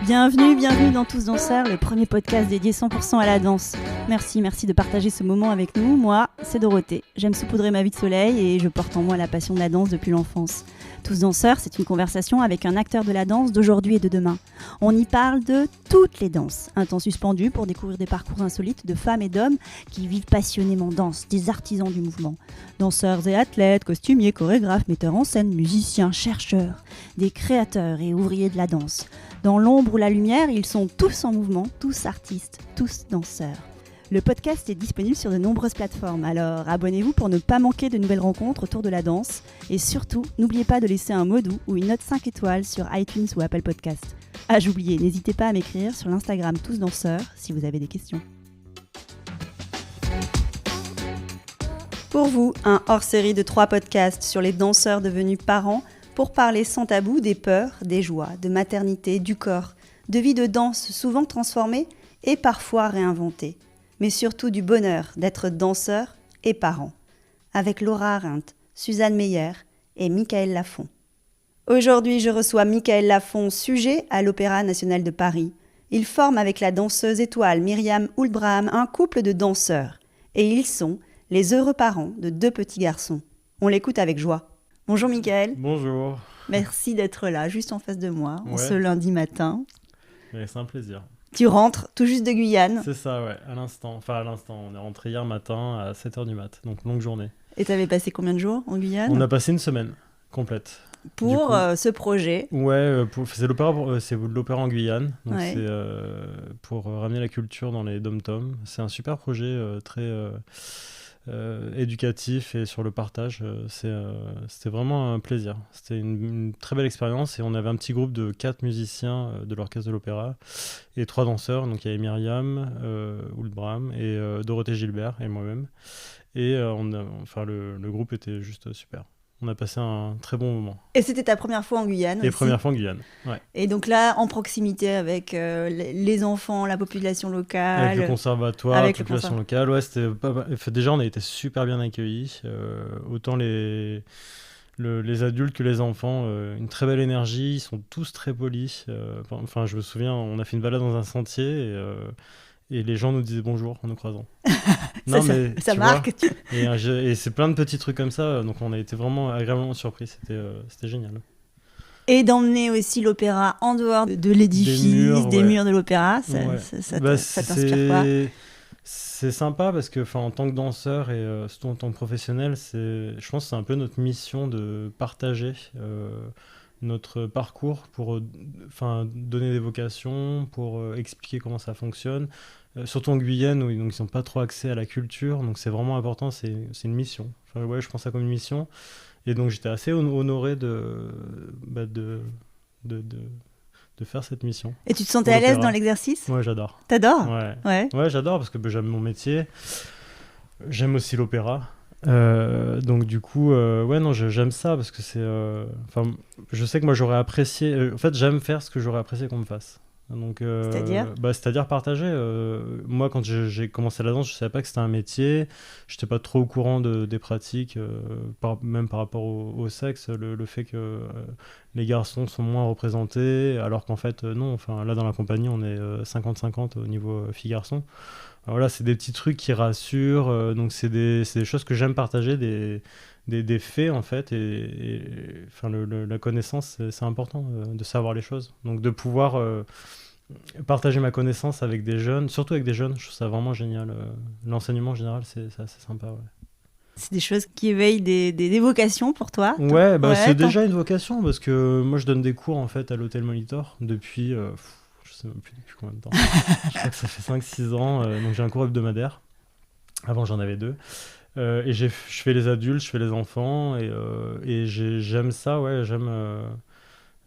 Bienvenue dans Tous Danseurs, le premier podcast dédié 100% à la danse. Merci de partager ce moment avec nous. Moi, c'est Dorothée. J'aime saupoudrer ma vie de soleil et je porte en moi la passion de la danse depuis l'enfance. Tous Danseurs, c'est une conversation avec un acteur de la danse d'aujourd'hui et de demain. On y parle de toutes les danses. Un temps suspendu pour découvrir des parcours insolites de femmes et d'hommes qui vivent passionnément danse, des artisans du mouvement. Danseurs et athlètes, costumiers, chorégraphes, metteurs en scène, musiciens, chercheurs, des créateurs et ouvriers de la danse. Dans l'ombre ou la lumière, ils sont tous en mouvement, tous artistes, tous danseurs. Le podcast est disponible sur de nombreuses plateformes, alors abonnez-vous pour ne pas manquer de nouvelles rencontres autour de la danse. Et surtout, n'oubliez pas de laisser un mot doux ou une note 5 étoiles sur iTunes ou Apple Podcast. Ah, j'oubliais, n'hésitez pas à m'écrire sur l'Instagram Tous Danseurs si vous avez des questions. Pour vous, un hors-série de 3 podcasts sur les danseurs devenus parents pour parler sans tabou des peurs, des joies, de maternité, du corps, de vie de danse souvent transformée et parfois réinventée, mais surtout du bonheur d'être danseur et parent, avec Laura Arendt, Suzanne Meyer et Michael Lafont. Aujourd'hui, je reçois Michael Lafont, sujet à l'Opéra national de Paris. Il forme avec la danseuse étoile Myriam Houlbraham un couple de danseurs, et ils sont les heureux parents de 2 petits garçons. On l'écoute avec joie. Bonjour Michael. Bonjour. Merci d'être là, juste en face de moi, en ce lundi matin. Ouais, c'est un plaisir. Tu rentres tout juste de Guyane. C'est ça, ouais, à l'instant. On est rentré hier matin à 7h du mat, donc longue journée. Et t'avais passé combien de jours en Guyane ? On a passé une semaine complète. Pour ce projet. Ouais, c'est l'opéra en Guyane, donc ouais. C'est pour ramener la culture dans les dom-toms. C'est un super projet très éducatif et sur le partage. C'était vraiment un plaisir. C'était une très belle expérience et on avait un petit groupe de 4 musiciens de l'orchestre de l'opéra et 3 danseurs. Donc il y avait Myriam Houlbraham et Dorothée Gilbert et moi-même. Et le groupe était juste super. On a passé un très bon moment. Et c'était ta première fois en Guyane aussi. Première fois en Guyane, ouais. Et donc là, en proximité avec les enfants, la population locale. Avec le conservatoire, la population locale. Ouais, c'était pas mal. Déjà, on a été super bien accueillis. Autant les adultes que les enfants, une très belle énergie. Ils sont tous très polis. Je me souviens, on a fait une balade dans un sentier et les gens nous disaient bonjour en nous croisant. ça marque. Et c'est plein de petits trucs comme ça, donc on a été vraiment agréablement surpris, c'était génial. Et d'emmener aussi l'opéra en dehors de l'édifice, des murs de l'opéra, ça t'inspire quoi ? C'est sympa parce que en tant que danseur et surtout en tant que professionnel, je pense que c'est un peu notre mission de partager notre parcours pour donner des vocations, pour expliquer comment ça fonctionne. Surtout en Guyane où donc, ils n'ont pas trop accès à la culture, donc c'est vraiment important, c'est une mission. Je prends ça comme une mission. Et donc j'étais assez honoré de faire cette mission. Et tu te sentais à l'aise dans l'exercice ? Ouais, j'adore. T'adores ? Ouais, j'adore parce que j'aime mon métier. J'aime aussi l'opéra. Donc du coup, j'aime ça parce que je sais que moi j'aurais apprécié. En fait, j'aime faire ce que j'aurais apprécié qu'on me fasse. Donc, c'est-à-dire partager. Moi, quand j'ai commencé la danse, je savais pas que c'était un métier. J'étais pas trop au courant des pratiques, même par rapport au sexe, le fait que les garçons sont moins représentés, alors qu'en fait non. Là dans la compagnie, on est 50-50 au niveau filles-garçons. Voilà, c'est des petits trucs qui rassurent. Donc c'est des choses que j'aime partager, des faits en fait, et la connaissance, c'est important de savoir les choses. Donc de pouvoir partager ma connaissance avec des jeunes, surtout avec des jeunes, je trouve ça vraiment génial. L'enseignement en général, c'est assez sympa. Ouais. C'est des choses qui éveillent des vocations pour toi ? Ouais, c'est déjà une vocation parce que moi je donne des cours en fait à l'Hôtel Molitor depuis, je sais même plus depuis combien de temps. Je crois que ça fait 5-6 ans. Donc j'ai un cours hebdomadaire. Avant j'en avais 2. Et je fais les adultes, je fais les enfants et j'aime ça, ouais,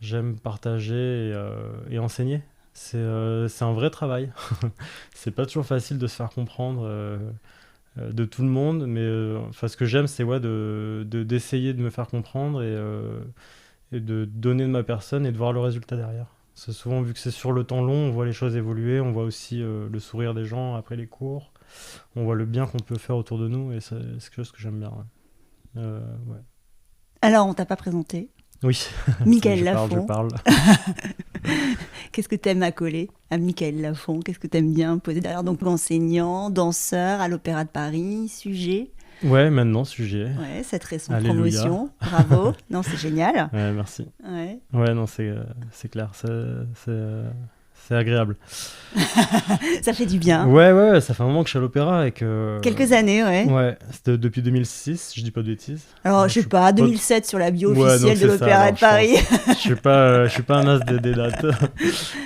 j'aime partager et enseigner. C'est un vrai travail. C'est pas toujours facile de se faire comprendre de tout le monde, mais ce que j'aime, c'est d'essayer de me faire comprendre et de donner de ma personne et de voir le résultat derrière. C'est souvent, vu que c'est sur le temps long, on voit les choses évoluer, on voit aussi le sourire des gens après les cours, on voit le bien qu'on peut faire autour de nous, et c'est quelque chose que j'aime bien. Ouais. Alors, on t'a pas présenté. Oui, Michael je Lafont. parle. Qu'est-ce que t'aimes à coller à Michael Lafont? Qu'est-ce que t'aimes bien poser derrière? Donc enseignant, danseur à l'Opéra de Paris, sujet. Ouais, maintenant, sujet. Ouais, cette récente Alléluia. promotion. Bravo. Non, c'est génial. Ouais, merci. Ouais. Ouais, non, c'est clair, c'est agréable. Ça fait du bien. Ouais, ça fait un moment que je suis à l'opéra et que... Quelques années, ouais. Ouais, c'était depuis 2006, je dis pas de bêtises. Alors, je sais pas, 2007 sur la bio officielle de l'Opéra de Paris. Je suis pas un as des dates.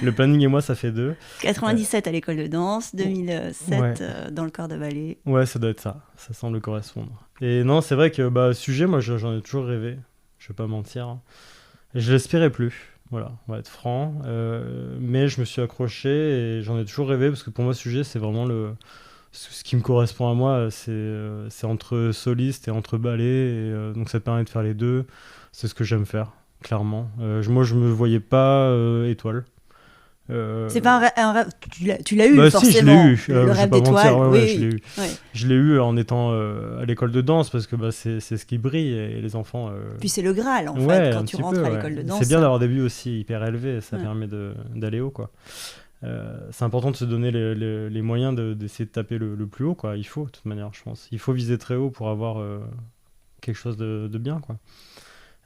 Le planning et moi, ça fait 2. 97 à l'école de danse, 2007 dans le corps de ballet. Ouais, ça doit être ça. Ça semble correspondre. Et non, c'est vrai que sujet, moi, j'en ai toujours rêvé. Je vais pas mentir. Et je l'espérais plus. Voilà, on va être franc. Mais je me suis accroché et j'en ai toujours rêvé parce que pour moi, sujet, c'est vraiment ce qui me correspond à moi. C'est entre soliste et entre ballet. Et, donc ça te permet de faire les deux. C'est ce que j'aime faire, clairement. Moi, je me voyais pas étoile. C'est pas un rêve. Tu l'as eu, forcément. Si, je l'ai eu. Le rêve d'étoile. Ouais, je l'ai eu. Ouais. Je l'ai eu en étant à l'école de danse parce que c'est ce qui brille et les enfants. Puis c'est le Graal en fait quand tu rentres à l'école de danse. C'est bien d'avoir des buts aussi hyper élevés, ça permet d'aller haut quoi. C'est important de se donner les moyens d'essayer de taper le plus haut quoi. Il faut de toute manière, je pense. Il faut viser très haut pour avoir quelque chose de bien quoi.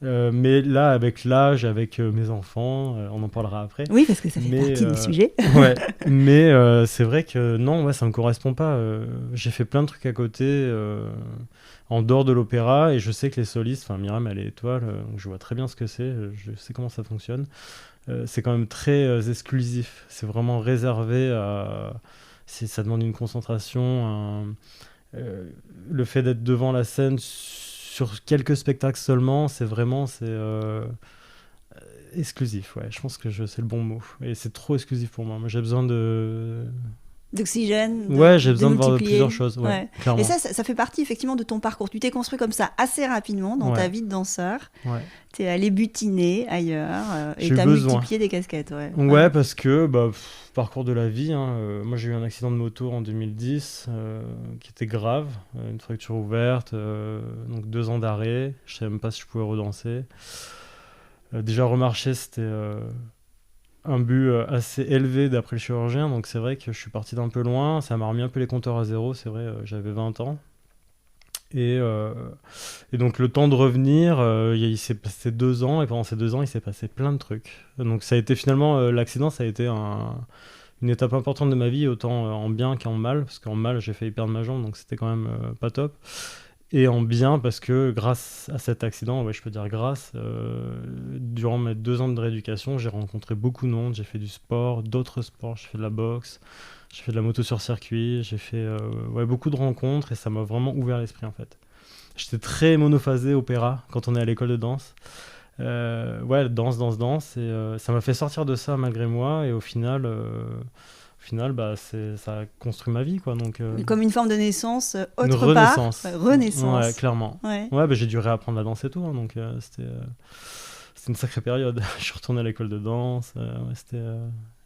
Mais là, avec l'âge, avec mes enfants, on en parlera après. Oui, parce que ça fait partie du sujet. Ouais, mais c'est vrai que non, ça me correspond pas. J'ai fait plein de trucs à côté, en dehors de l'opéra, et je sais que les solistes, enfin Myriam, elle est étoile, donc je vois très bien ce que c'est, je sais comment ça fonctionne. C'est quand même très exclusif. C'est vraiment réservé à... Ça demande une concentration, le fait d'être devant la scène sur quelques spectacles seulement, c'est exclusif, ouais. Je pense que c'est le bon mot. Et c'est trop exclusif pour moi. Moi, j'ai besoin d'oxygène. Ouais, j'ai besoin de voir plusieurs choses. Ouais. Et ça fait partie effectivement de ton parcours. Tu t'es construit comme ça assez rapidement dans ta vie de danseur. Ouais. Tu es allé butiner ailleurs et tu as multiplié des casquettes. Ouais, parce que parcours de la vie. Moi, j'ai eu un accident de moto en 2010 qui était grave. Une fracture ouverte, donc 2 ans d'arrêt. Je ne savais même pas si je pouvais redanser. Déjà, remarcher, c'était un but assez élevé d'après le chirurgien, donc c'est vrai que je suis parti d'un peu loin. Ça m'a remis un peu les compteurs à zéro, c'est vrai, j'avais 20 ans. Et donc le temps de revenir, il s'est passé 2 ans, et pendant ces 2 ans, il s'est passé plein de trucs. Donc ça a été finalement, l'accident, ça a été une étape importante de ma vie, autant en bien qu'en mal, parce qu'en mal, j'ai failli perdre ma jambe, donc c'était quand même pas top. Et en bien, parce que grâce à cet accident, je peux dire grâce, durant mes 2 ans de rééducation, j'ai rencontré beaucoup de monde, j'ai fait du sport, d'autres sports, j'ai fait de la boxe, j'ai fait de la moto sur circuit, j'ai fait beaucoup de rencontres et ça m'a vraiment ouvert l'esprit en fait. J'étais très monophasé opéra quand on est à l'école de danse. Danse et ça m'a fait sortir de ça malgré moi et au final, ça a construit ma vie quoi. Donc, comme une forme de naissance une renaissance. Renaissance. Ouais, clairement. Ouais, j'ai dû réapprendre la danse et tout, hein, donc c'était une sacrée période. Je suis retourné à l'école de danse.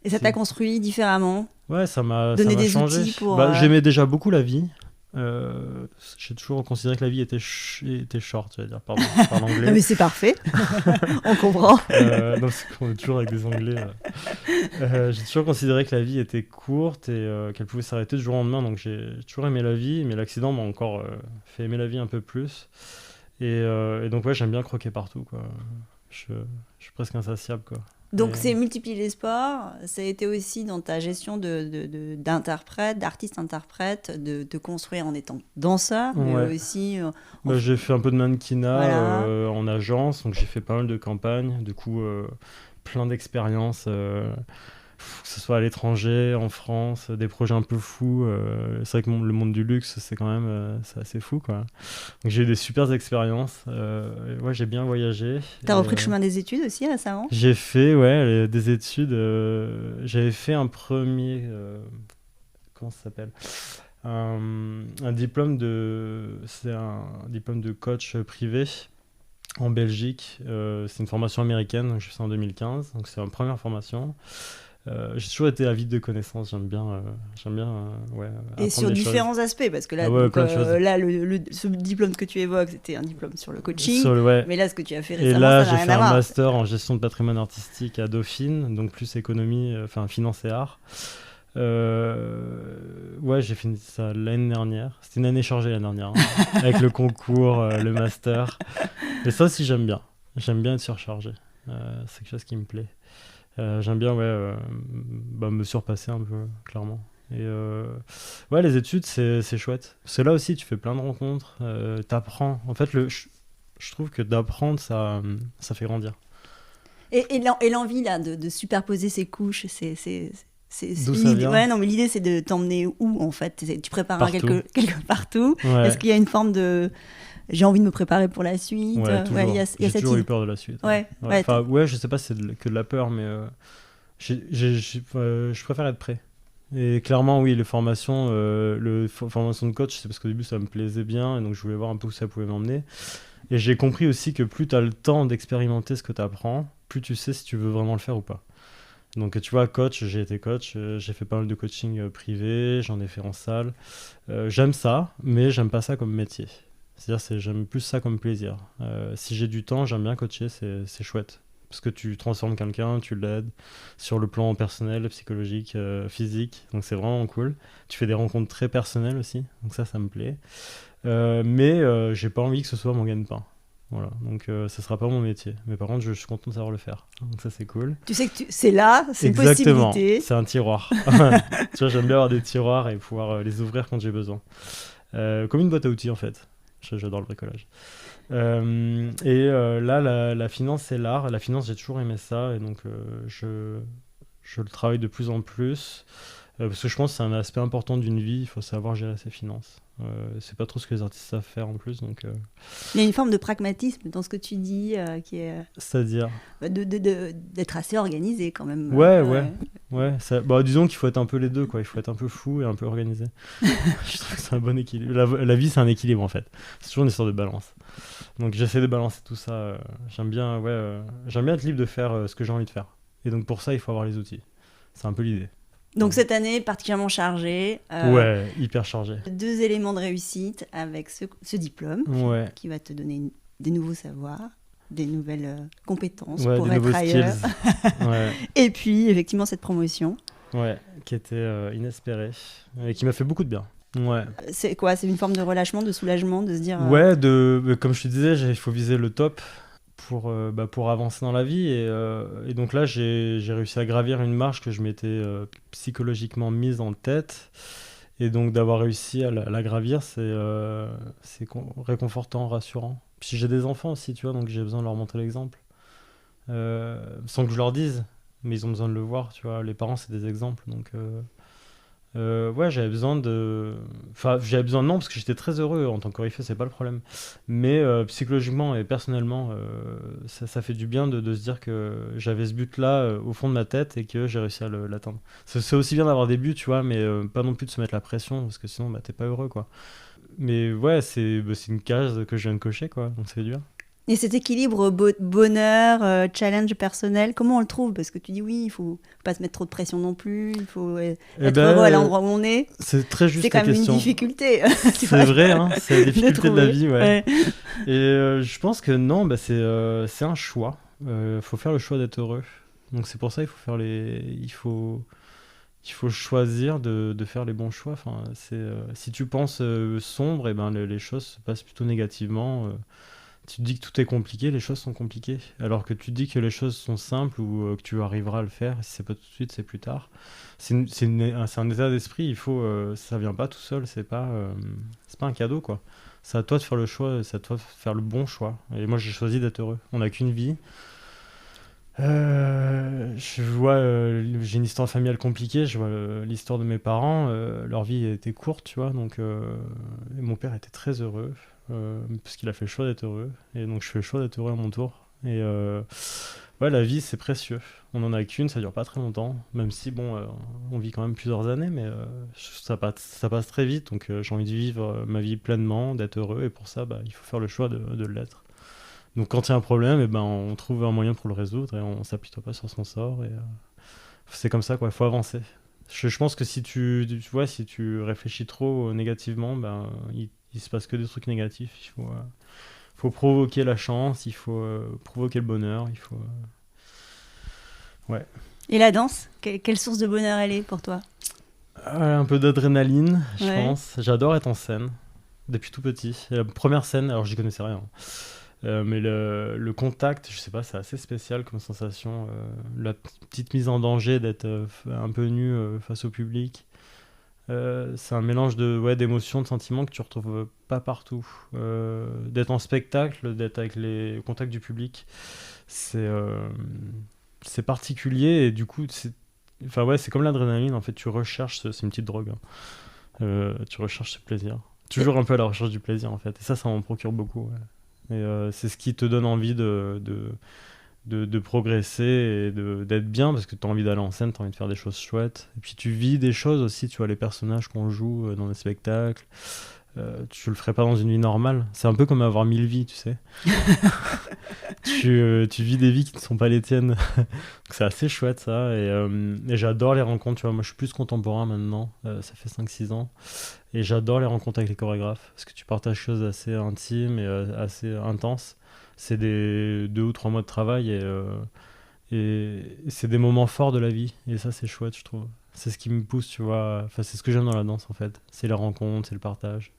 Et ça t'a construit différemment? Ouais, ça m'a des changé. Outils pour, j'aimais déjà beaucoup la vie. J'ai toujours considéré que la vie était short, j'allais dire, pardon, je parle anglais. Mais c'est parfait, on comprend. Non, c'est qu'on est toujours avec des anglais. J'ai toujours considéré que la vie était courte et qu'elle pouvait s'arrêter du jour au lendemain, donc j'ai toujours aimé la vie, mais l'accident m'a encore fait aimer la vie un peu plus. Et donc j'aime bien croquer partout, quoi. Je suis presque insatiable, quoi. Donc c'est multiplier les sports, ça a été aussi dans ta gestion d'interprète, d'artiste-interprète, de te construire en étant danseur, mais aussi... j'ai fait un peu de mannequinat en agence, donc j'ai fait pas mal de campagnes, du coup plein d'expériences, que ce soit à l'étranger, en France, des projets un peu fous. C'est vrai que le monde du luxe, c'est quand même c'est assez fou, quoi. Donc j'ai eu des super expériences. J'ai bien voyagé. T'as repris le chemin des études aussi récemment? J'ai fait des études. J'avais fait un premier... comment ça s'appelle? Un diplôme c'est un diplôme de coach privé en Belgique. C'est une formation américaine, donc je fais ça en 2015. Donc c'est ma première formation. J'ai toujours été avide de connaissances. J'aime bien ouais, Et sur différents aspects, parce que là, là ce diplôme que tu évoques, c'était un diplôme sur le coaching, mais là, ce que tu as fait récemment, et là, ça n'a rien à voir. j'ai fait un master en gestion de patrimoine artistique à Dauphine, donc plus économie, finance et art. Ouais, j'ai fini ça l'année dernière. C'était une année chargée l'année dernière, hein, avec le concours, le master. Et ça aussi, j'aime bien. J'aime bien être surchargé. C'est quelque chose qui me plaît. J'aime bien me surpasser un peu, clairement. Et ouais, les études, c'est chouette. Parce que là aussi, tu fais plein de rencontres, t'apprends. En fait, je trouve que d'apprendre, ça fait grandir. Et l'envie là, de superposer ces couches, d'où ça vient ? Ouais, non, mais l'idée, c'est de t'emmener où, en fait ? Tu prépares quelque partout. Ouais. Est-ce qu'il y a une forme de... J'ai envie de me préparer pour la suite. Ouais, toujours. J'ai toujours eu peur de la suite. Ouais. Je sais pas si c'est que de la peur, mais je préfère être prêt. Et clairement, oui, les formations, formation de coach, c'est parce qu'au début, ça me plaisait bien, et donc je voulais voir un peu où ça pouvait m'emmener. Et j'ai compris aussi que plus tu as le temps d'expérimenter ce que tu apprends, plus tu sais si tu veux vraiment le faire ou pas. Donc tu vois, coach, j'ai été coach, j'ai fait pas mal de coaching privé, j'en ai fait en salle. J'aime ça, mais j'aime pas ça comme métier. C'est-à-dire j'aime plus ça comme plaisir. Si j'ai du temps, j'aime bien coacher, c'est chouette. Parce que tu transformes quelqu'un, tu l'aides sur le plan personnel, psychologique, physique. Donc c'est vraiment cool. Tu fais des rencontres très personnelles aussi, donc ça me plaît. Mais j'ai pas envie que ce soit mon gagne-pain. Voilà, donc ça sera pas mon métier. Mais par contre, je suis content de savoir le faire. Donc ça, c'est cool. Tu sais que c'est là, c'est une possibilité. Exactement, c'est un tiroir. Tu vois, j'aime bien avoir des tiroirs et pouvoir les ouvrir quand j'ai besoin. Comme une boîte à outils, en fait. J'adore le bricolage. Là, la finance, c'est l'art. La finance, j'ai toujours aimé ça. Et donc, je le travaille de plus en plus. Parce que je pense que c'est un aspect important d'une vie. Il faut savoir gérer ses finances. C'est pas trop ce que les artistes savent faire en plus. Donc, il y a une forme de pragmatisme dans ce que tu dis qui est. C'est-à-dire d'être assez organisé quand même. Ouais. Disons qu'il faut être un peu les deux, quoi. Il faut être un peu fou et un peu organisé. Je trouve que c'est un bon équilibre. La vie, c'est un équilibre en fait. C'est toujours une histoire de balance. Donc j'essaie de balancer tout ça. J'aime bien être libre de faire ce que j'ai envie de faire. Et donc pour ça, il faut avoir les outils. C'est un peu l'idée. Donc cette année particulièrement chargée. Ouais, hyper chargée. 2 éléments de réussite avec ce diplôme qui va te donner des nouveaux savoirs, des nouvelles compétences pour être ailleurs. Et puis effectivement cette promotion. Ouais, qui était inespérée et qui m'a fait beaucoup de bien. Ouais. C'est quoi ? C'est une forme de relâchement, de soulagement, de se dire... Ouais, comme je te disais, il faut viser le top pour avancer dans la vie. Et donc là, j'ai réussi à gravir une marche que je m'étais psychologiquement mise en tête. Et donc d'avoir réussi à la gravir, c'est réconfortant, rassurant. Puis j'ai des enfants aussi, tu vois, donc j'ai besoin de leur montrer l'exemple. Sans que je leur dise, mais ils ont besoin de le voir, tu vois. Les parents, c'est des exemples, donc... j'avais besoin non, parce que j'étais très heureux en tant qu'orifé, c'est pas le problème. Mais psychologiquement et personnellement, ça fait du bien de se dire que j'avais ce but-là au fond de ma tête et que j'ai réussi à l'atteindre. C'est aussi bien d'avoir des buts, tu vois, mais pas non plus de se mettre la pression, parce que sinon, t'es pas heureux, quoi. Mais ouais, c'est une case que je viens de cocher, quoi, donc ça fait du bien. Et cet équilibre bonheur, challenge personnel, comment on le trouve ? Parce que tu dis oui, il faut pas se mettre trop de pression non plus, il faut être heureux à l'endroit où on est. C'est très juste. C'est quand même une difficulté. C'est vrai, hein, c'est la difficulté de la vie, ouais. Et je pense que non, c'est un choix. Faut faire le choix d'être heureux. Donc c'est pour ça il faut choisir de faire les bons choix. Enfin, si tu penses sombre, les choses se passent plutôt négativement. Tu te dis que tout est compliqué, les choses sont compliquées. Alors que tu te dis que les choses sont simples ou que tu arriveras à le faire. Si c'est pas tout de suite, c'est plus tard. C'est un état d'esprit. Ça vient pas tout seul. C'est pas un cadeau, quoi. C'est à toi de faire le choix. C'est à toi de faire le bon choix. Et moi, j'ai choisi d'être heureux. On n'a qu'une vie. Je vois, j'ai une histoire familiale compliquée. Je vois l'histoire de mes parents. Leur vie était courte, tu vois. Donc, mon père était très heureux. Parce qu'il a fait le choix d'être heureux, et donc je fais le choix d'être heureux à mon tour. Et la vie, c'est précieux, on en a qu'une, ça dure pas très longtemps, même si on vit quand même plusieurs années, mais ça passe très vite. Donc j'ai envie de vivre ma vie pleinement, d'être heureux, et pour ça il faut faire le choix de l'être. Donc quand il y a un problème, on trouve un moyen pour le résoudre, et on s'apitoie pas sur son sort, c'est comme ça, quoi. Il faut avancer. Je pense que si tu vois, si tu réfléchis trop négativement, ben, il se passe que des trucs négatifs. Faut provoquer la chance, il faut provoquer le bonheur, il faut... Ouais. Et la danse, quelle source de bonheur elle est pour toi? Un peu d'adrénaline, je Ouais. pense. J'adore être en scène, depuis tout petit. Et la première scène, alors j'y connaissais rien, mais le contact, je sais pas, c'est assez spécial comme sensation. La petite mise en danger d'être un peu nu face au public. C'est un mélange d'émotions, de sentiments que tu retrouves pas partout. D'être en spectacle, d'être avec au contact du public, c'est particulier et du coup, enfin ouais, c'est comme l'adrénaline. En fait, tu recherches, c'est une petite drogue. Hein. Tu recherches ce plaisir. Toujours un peu à la recherche du plaisir en fait. Et ça m'en procure beaucoup. Ouais. Et c'est ce qui te donne envie de progresser et d'être bien parce que tu as envie d'aller en scène, tu as envie de faire des choses chouettes. Et puis tu vis des choses aussi, tu vois, les personnages qu'on joue dans les spectacles. Tu le ferais pas dans une vie normale. C'est un peu comme avoir 1000 vies, tu sais. Tu vis des vies qui ne sont pas les tiennes. Donc c'est assez chouette ça. Et j'adore les rencontres, tu vois. Moi je suis plus contemporain maintenant. Ça fait 5-6 ans. Et j'adore les rencontres avec les chorégraphes. Parce que tu partages des choses assez intimes et assez intenses. C'est des 2 ou 3 mois de travail et c'est des moments forts de la vie. Et ça c'est chouette, je trouve. C'est ce qui me pousse, tu vois. Enfin, c'est ce que j'aime dans la danse en fait. C'est les rencontres, c'est le partage.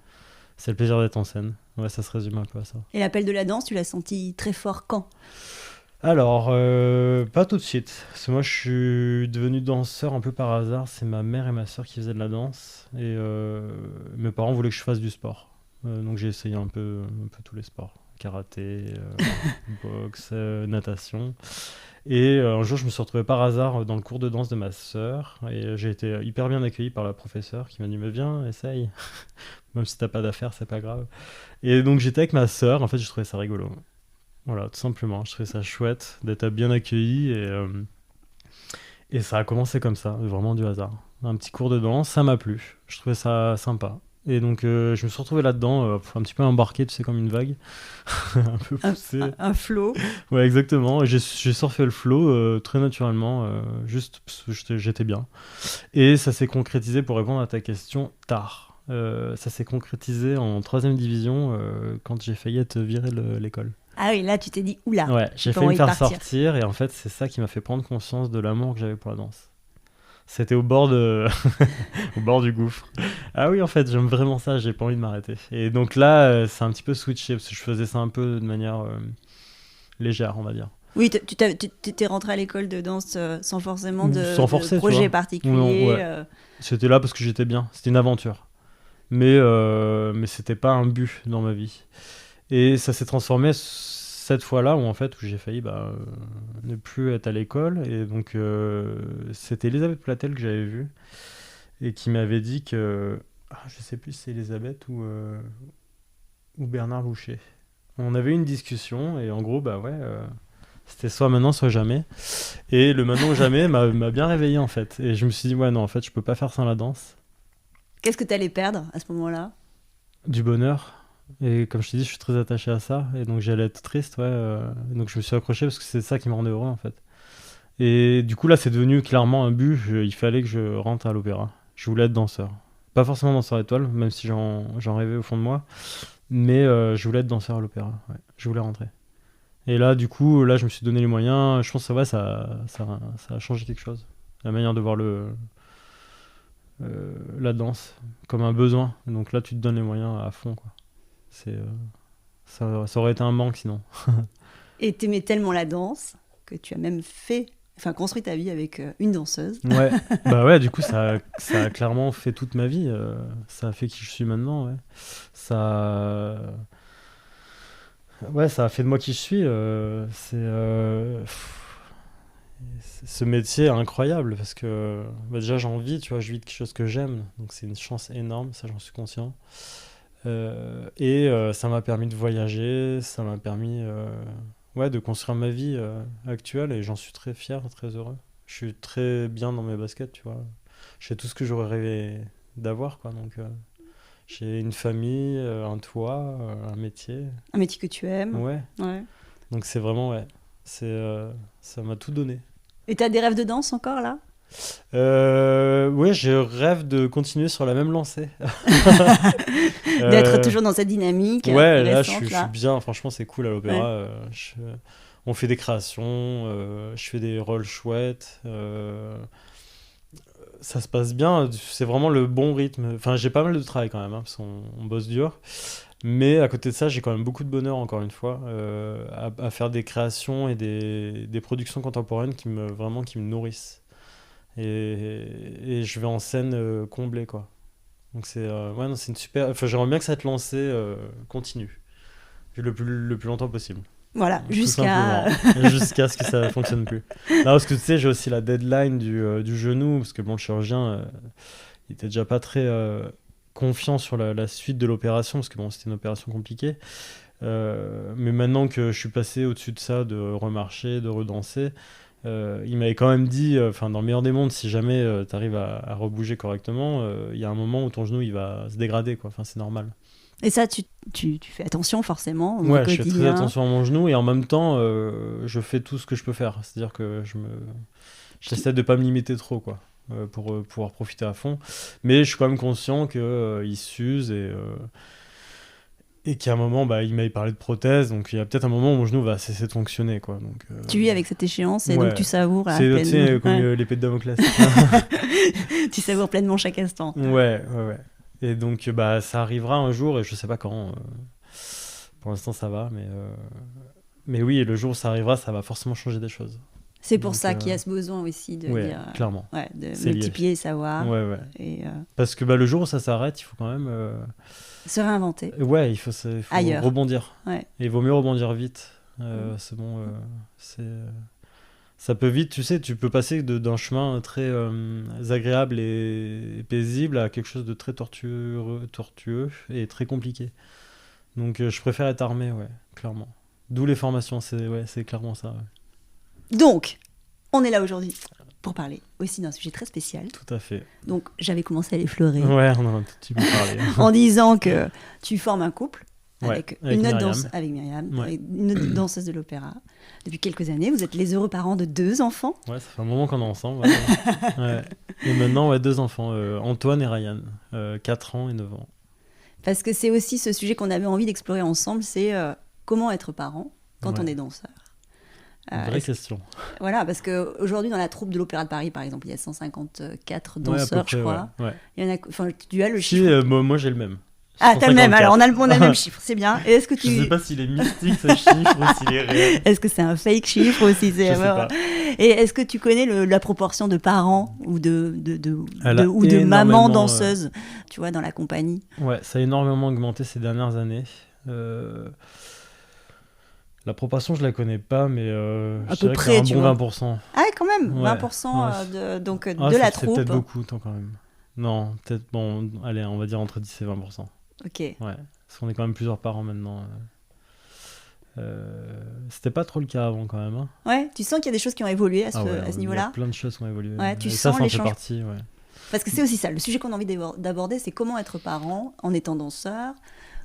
C'est le plaisir d'être en scène. Ouais, ça se résume un peu à ça. Et l'appel de la danse, tu l'as senti très fort quand? Alors, pas tout de suite. Parce que moi, je suis devenu danseur un peu par hasard. C'est ma mère et ma soeur qui faisaient de la danse. Et mes parents voulaient que je fasse du sport. Donc, j'ai essayé un peu tous les sports. Karaté, boxe, natation. Et un jour, je me suis retrouvé par hasard dans le cours de danse de ma sœur. Et j'ai été hyper bien accueilli par la professeure qui m'a dit « Mais viens, essaye. Même si t'as pas d'affaires, c'est pas grave. » Et donc, j'étais avec ma sœur. En fait, je trouvais ça rigolo. Voilà, tout simplement. Je trouvais ça chouette d'être bien accueilli. Et ça a commencé comme ça, vraiment du hasard. Un petit cours de danse, ça m'a plu. Je trouvais ça sympa. Et donc, je me suis retrouvé là-dedans, un petit peu embarqué, tu sais, comme une vague. Un peu poussé. Un flow. Ouais, exactement. Et j'ai surfé le flow très naturellement, juste parce que j'étais bien. Et ça s'est concrétisé, pour répondre à ta question, tard. Ça s'est concrétisé en 3e division quand j'ai failli être viré de l'école. Ah oui, là tu t'es dit oula. Ouais, j'ai failli me faire sortir et en fait c'est ça qui m'a fait prendre conscience de l'amour que j'avais pour la danse. C'était au bord au bord du gouffre. Ah oui, en fait, j'aime vraiment ça, j'ai pas envie de m'arrêter. Et donc là, c'est un petit peu switché parce que je faisais ça un peu de manière légère, on va dire. Oui, tu t'es rentré à l'école de danse sans forcément sans forcer, de projet particulier. Non, ouais. C'était là parce que j'étais bien, c'était une aventure. Mais c'était pas un but dans ma vie. Et ça s'est transformé cette fois-là où j'ai failli ne plus être à l'école. Et donc c'était Elisabeth Platel que j'avais vue et qui m'avait dit que je sais plus si c'est Elisabeth ou Bernard Louchet. On avait eu une discussion et en gros c'était soit maintenant soit jamais. Et le maintenant ou jamais m'a bien réveillé en fait. Et je me suis dit ouais non en fait je peux pas faire sans la danse. Qu'est-ce que t'allais perdre à ce moment-là? Du bonheur. Et comme je te dis, je suis très attaché à ça. Et donc j'allais être triste, ouais. Donc je me suis accroché parce que c'est ça qui me rendait heureux, en fait. Et du coup, là, c'est devenu clairement un but. Il fallait que je rentre à l'opéra. Je voulais être danseur. Pas forcément danseur étoile, même si j'en rêvais au fond de moi. Mais je voulais être danseur à l'opéra. Ouais. Je voulais rentrer. Et là, du coup, je me suis donné les moyens. Je pense que ça a changé quelque chose. La manière de voir la danse comme un besoin. Donc là, tu te donnes les moyens à fond, quoi. Ça aurait été un manque sinon. Et t'aimais tellement la danse que tu as même construit ta vie avec une danseuse. Ouais, bah ouais, du coup ça a clairement fait toute ma vie. Ça a fait qui je suis maintenant, ouais. Ça a fait de moi qui je suis. Ce métier est incroyable parce que déjà j'en vis, tu vois, je vis de quelque chose que j'aime, donc c'est une chance énorme, ça j'en suis conscient. Ça m'a permis de voyager, ça m'a permis de construire ma vie actuelle et j'en suis très fier, très heureux. Je suis très bien dans mes baskets, tu vois. J'ai tout ce que j'aurais rêvé d'avoir, quoi. Donc, j'ai une famille, un toit, un métier. Un métier que tu aimes. Ouais. Donc, c'est vraiment, ça m'a tout donné. Et t'as des rêves de danse encore, là? Ouais, je rêve de continuer sur la même lancée. D'être toujours dans cette dynamique Ouais, là, récente, je suis là. bien. Franchement, c'est cool à l'opéra. Ouais. On fait des créations, je fais des rôles chouettes. Ça se passe bien. C'est vraiment le bon rythme. Enfin, j'ai pas mal de travail quand même, hein, parce qu'on bosse dur. Mais à côté de ça, j'ai quand même beaucoup de bonheur, encore une fois, à faire des créations et des productions contemporaines vraiment qui me nourrissent. Et je vais en scène comblée, quoi. Donc ouais, non, c'est une super. Enfin, j'aimerais bien que cette lancée continue le plus longtemps possible. Voilà, Tout simplement. Jusqu'à ce que ça fonctionne plus. Non, parce que tu sais, j'ai aussi la deadline du genou, parce que bon, le chirurgien, il était déjà pas très confiant sur la suite de l'opération, parce que bon, c'était une opération compliquée. Mais maintenant que je suis passé au-dessus de ça, de remarcher, de redanser, il m'avait quand même dit, enfin dans le meilleur des mondes, si jamais tu arrives à rebouger correctement, il y a un moment où ton genou il va se dégrader, quoi. Enfin, c'est normal. Et ça, tu fais attention forcément au Ouais, je fais très quotidien. attention à mon genou et en même temps, je fais tout ce que je peux faire. C'est-à-dire que j'essaie de pas me limiter trop, quoi, pour pouvoir profiter à fond. Mais je suis quand même conscient que il s'use et qu'à un moment, bah, il m'avait parlé de prothèse, donc il y a peut-être un moment où mon genou va cesser de fonctionner, quoi. Donc, Tu vis avec cette échéance et ouais. donc tu savoures à C'est, tu peine. sais, comme Ouais. l'épée de Damoclès. Tu savoures pleinement chaque instant. Ouais. Et donc, bah, ça arrivera un jour, et je sais pas quand. Pour l'instant, ça va, mais oui, le jour où ça arrivera, ça va forcément changer des choses. C'est pour Donc, ça qu'il y a ce besoin aussi de ouais, dire, clairement. ouais, de C'est lié. multiplier les savoirs Ouais. et Parce que bah, le jour où ça s'arrête, il faut quand même. se réinventer Ouais, il faut ailleurs. rebondir. Ouais. Et il vaut mieux rebondir vite. C'est bon. Ça peut vite, tu sais, tu peux passer d'un chemin très agréable et paisible à quelque chose de très tortueux et très compliqué. Donc je préfère être armé, ouais, clairement. D'où les formations, c'est clairement ça. Ouais. Donc, on est là aujourd'hui pour parler aussi d'un sujet très spécial. Tout à fait. Donc, j'avais commencé à l'effleurer Ouais, on en a un petit peu parlé. en disant que tu formes un couple avec avec une autre Myriam. avec Myriam, Ouais. avec une autre danseuse de l'opéra. Depuis quelques années, vous êtes les heureux parents de 2 enfants. Ouais, ça fait un moment qu'on est ensemble. Ouais. Et maintenant, ouais, 2 enfants, Antoine et Ryan, 4 ans et 9 ans. Parce que c'est aussi ce sujet qu'on avait envie d'explorer ensemble, c'est comment être parent quand on Ouais. est danseur. Vraie question. Voilà, parce qu'aujourd'hui, dans la troupe de l'Opéra de Paris, par exemple, il y a 154 Ouais, à peu danseurs, près, je crois. ouais. Il y en a, enfin, tu as le Si, chiffre. moi j'ai le même. Ah, t'as le même, 154. alors on a le même chiffre, c'est bien. Et est-ce que Je sais pas s'il est mystique ce chiffre ou s'il est réel. Est-ce que c'est un fake chiffre ou si c'est... Je sais pas. Et est-ce que tu connais la proportion de parents ou de énormément, mamans danseuses, tu vois, dans la compagnie? Ouais, ça a énormément augmenté ces dernières années. La proportion, je la connais pas, mais À je peu dirais près, qu'il y tu a un vois. bon 20%. Ah, quand même, Ouais. 20% Ouais, de la c'est troupe. peut-être beaucoup, tant quand même. Non, peut-être, bon, allez, on va dire entre 10 et 20%. Ok. Ouais, parce qu'on est quand même plusieurs parents maintenant. C'était pas trop le cas avant, quand même. Hein. Ouais, tu sens qu'il y a des choses qui ont évolué à ce Ouais, il y a niveau-là? plein de choses qui ont évolué. Ouais, tu Et sens ça en les fait changements. partie, ouais. Parce que c'est aussi ça, le sujet qu'on a envie d'aborder, c'est comment être parent en étant danseur,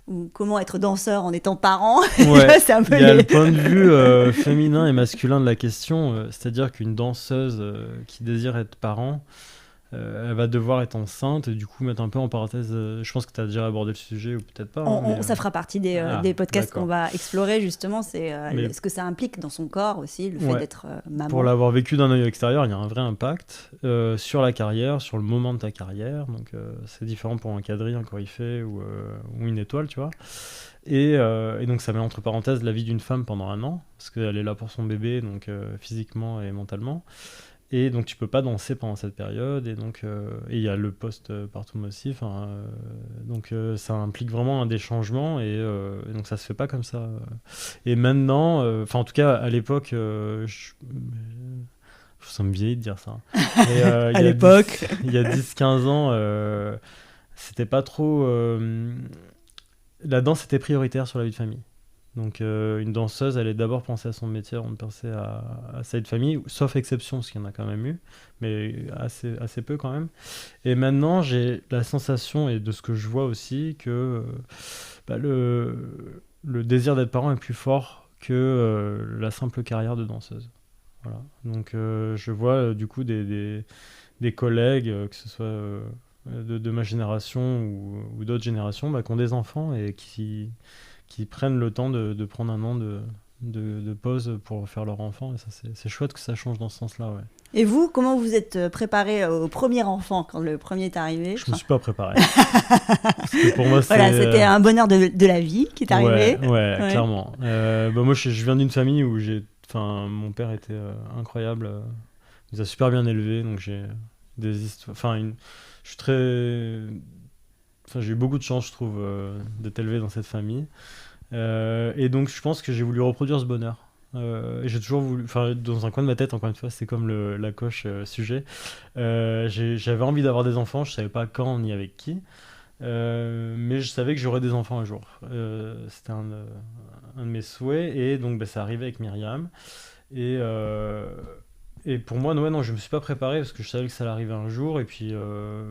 ou comment être danseur en étant parent. Ouais, C'est un peu il y a le point de vue féminin et masculin de la question, c'est-à-dire qu'une danseuse qui désire être parent, elle va devoir être enceinte et du coup mettre un peu en parenthèse, je pense que tu as déjà abordé le sujet ou peut-être pas. Hein, mais, Ça fera partie des podcasts d'accord. qu'on va explorer justement, c'est Mais- ce que ça implique dans son corps aussi, le fait Ouais. d'être maman. Pour l'avoir vécu d'un œil extérieur, il y a un vrai impact sur la carrière, sur le moment de ta carrière. Donc c'est différent pour un quadrille, un coryphée ou une étoile, tu vois. Et donc ça met entre parenthèses la vie d'une femme pendant 1 an, parce qu'elle est là pour son bébé, donc physiquement et mentalement. Et donc tu peux pas danser pendant cette période. Et donc et il y a le post-partum aussi. Donc ça implique vraiment des changements et donc ça se fait pas comme ça. Et maintenant, en tout cas à l'époque, je sens me vieillir de dire ça. Et, À l'époque. il y a 10-15 ans, c'était pas trop. La danse était prioritaire sur la vie de famille. Donc une danseuse allait d'abord penser à son métier avant de penser à sa vie de famille, sauf exception, parce qu'il y en a quand même eu, mais assez peu quand même. Et maintenant, j'ai la sensation, et de ce que je vois aussi, que le désir d'être parent est plus fort que la simple carrière de danseuse. Voilà. Donc je vois du coup des collègues, que ce soit de ma génération ou d'autres générations, qui ont des enfants et qui prennent le temps de prendre un an de pause pour faire leur enfant. Et ça, c'est chouette que ça change dans ce sens-là. Ouais. Et vous, comment vous êtes préparé au premier enfant quand le premier est arrivé? Je me suis pas préparé. Parce que pour moi, voilà, c'était un bonheur de la vie qui est arrivé. Ouais, clairement. Moi, je viens d'une famille où mon père était incroyable. Il nous a super bien élevés, donc j'ai des histoires. Je suis très. J'ai eu beaucoup de chance, je trouve, d'être élevé dans cette famille. Et donc, je pense que j'ai voulu reproduire ce bonheur. Et j'ai toujours voulu, dans un coin de ma tête, encore une fois, c'est comme la coche sujet. J'avais envie d'avoir des enfants, je savais pas quand ni avec qui, mais je savais que j'aurais des enfants un jour. C'était un de mes souhaits, et donc ça arrivait avec Myriam. Et pour moi, non, je me suis pas préparé parce que je savais que ça allait arriver un jour, et puis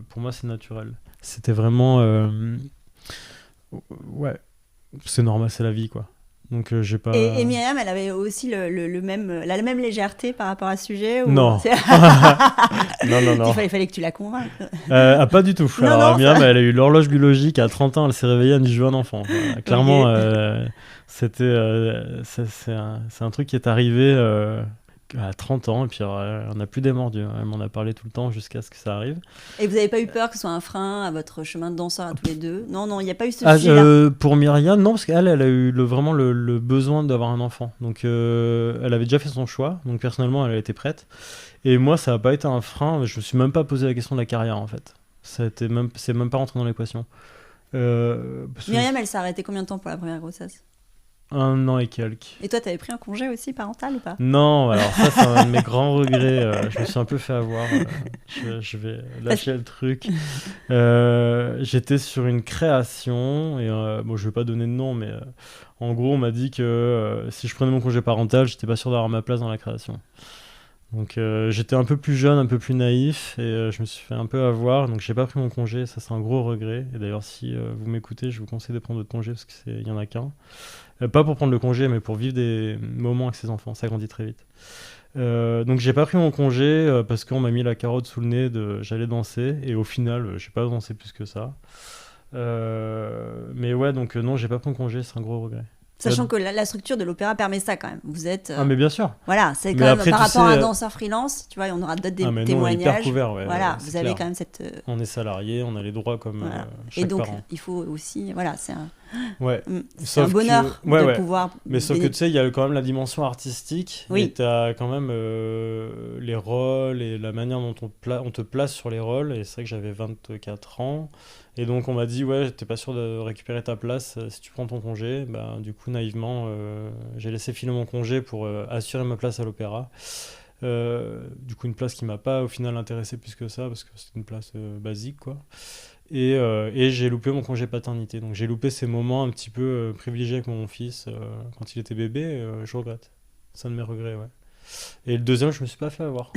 pour moi, c'est naturel. C'était vraiment, ouais, c'est normal, c'est la vie, quoi. Donc j'ai pas. Et Myriam, elle avait aussi la même légèreté par rapport à ce sujet ou... Non. non. Il fallait que tu la convainques. Pas du tout. Alors, Myriam, elle a eu l'horloge biologique à 30 ans, elle s'est réveillée, elle dit je veux un enfant. Voilà. Clairement, c'est un truc qui est arrivé à 30 ans, et puis on n'a plus démordu. Elle m'en a parlé tout le temps jusqu'à ce que ça arrive. Et vous n'avez pas eu peur que ce soit un frein à votre chemin de danseur à tous les deux? Non, il n'y a pas eu ce sujet-là. Pour Myriam, non, parce qu'elle a eu vraiment le besoin d'avoir un enfant. Donc elle avait déjà fait son choix, donc personnellement, elle était prête. Et moi, ça n'a pas été un frein, je me suis même pas posé la question de la carrière, en fait. C'est même pas rentré dans l'équation. Myriam, elle s'est arrêtée combien de temps pour la première grossesse? 1 an et quelques. Et toi, t'avais pris un congé aussi parental ou pas? Non, alors ça, c'est un de mes grands regrets. Je me suis un peu fait avoir. Je vais lâcher le truc. J'étais sur une création, et je vais pas donner de nom, mais en gros, on m'a dit que si je prenais mon congé parental, j'étais pas sûr d'avoir ma place dans la création. Donc j'étais un peu plus jeune, un peu plus naïf, et je me suis fait un peu avoir, donc j'ai pas pris mon congé. Ça, c'est un gros regret. Et d'ailleurs, si vous m'écoutez, je vous conseille de prendre votre congé, parce qu'il y en a qu'un. Pas pour prendre le congé, mais pour vivre des moments avec ses enfants. Ça grandit très vite. Donc j'ai pas pris mon congé parce qu'on m'a mis la carotte sous le nez j'allais danser, et au final j'ai pas dansé plus que ça. Mais ouais, donc non, j'ai pas pris mon congé, c'est un gros regret. Sachant que la structure de l'opéra permet ça quand même. Vous êtes. Ah, mais bien sûr. Voilà, c'est quand même après, par rapport à un danseur freelance, tu vois, on aura d'autres témoignages. Nous, on est hyper couvert, ouais. Voilà, vous avez clair. quand même cette. On est salarié, on a les droits comme chaque Et donc, parent. il faut aussi. Voilà, c'est un. Ouais. C'est un bonheur de pouvoir. Mais sauf que tu sais, il y a quand même la dimension artistique. Oui. Et tu as quand même les rôles et la manière dont on te place sur les rôles. Et c'est vrai que j'avais 24 ans. Et donc on m'a dit, ouais, t'es pas sûr de récupérer ta place si tu prends ton congé. Du coup, naïvement, j'ai laissé filer mon congé pour assurer ma place à l'opéra. Du coup, une place qui m'a pas au final intéressé plus que ça, parce que c'était une place basique, quoi. Et j'ai loupé mon congé paternité. Donc j'ai loupé ces moments un petit peu privilégiés avec mon fils quand il était bébé. Je regrette. C'est un de mes regrets, ouais. Et le deuxième, je me suis pas fait avoir.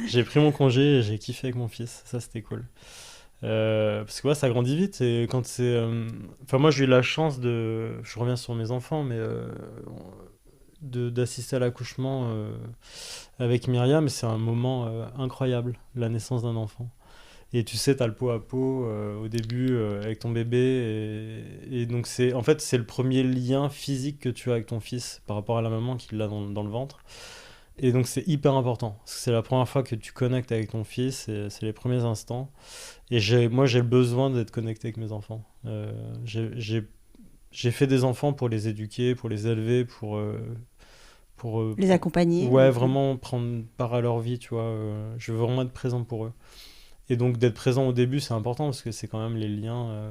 J'ai pris mon congé et j'ai kiffé avec mon fils. Ça, c'était cool. Parce que ça grandit vite. Et quand c'est... moi, j'ai eu la chance de... Je reviens sur mes enfants, mais... d'assister à l'accouchement avec Myriam, c'est un moment incroyable, la naissance d'un enfant. Et tu sais, t'as le pot à pot au début avec ton bébé, et donc c'est le premier lien physique que tu as avec ton fils par rapport à la maman qui l'a dans le ventre. Et donc c'est hyper important, parce que c'est la première fois que tu connectes avec ton fils, et c'est les premiers instants. Et moi j'ai le besoin d'être connecté avec mes enfants. J'ai fait des enfants pour les éduquer, pour les élever, pour les accompagner. Ouais, vraiment prendre part à leur vie, tu vois. Je veux vraiment être présent pour eux. Et donc d'être présent au début, c'est important, parce que c'est quand même les liens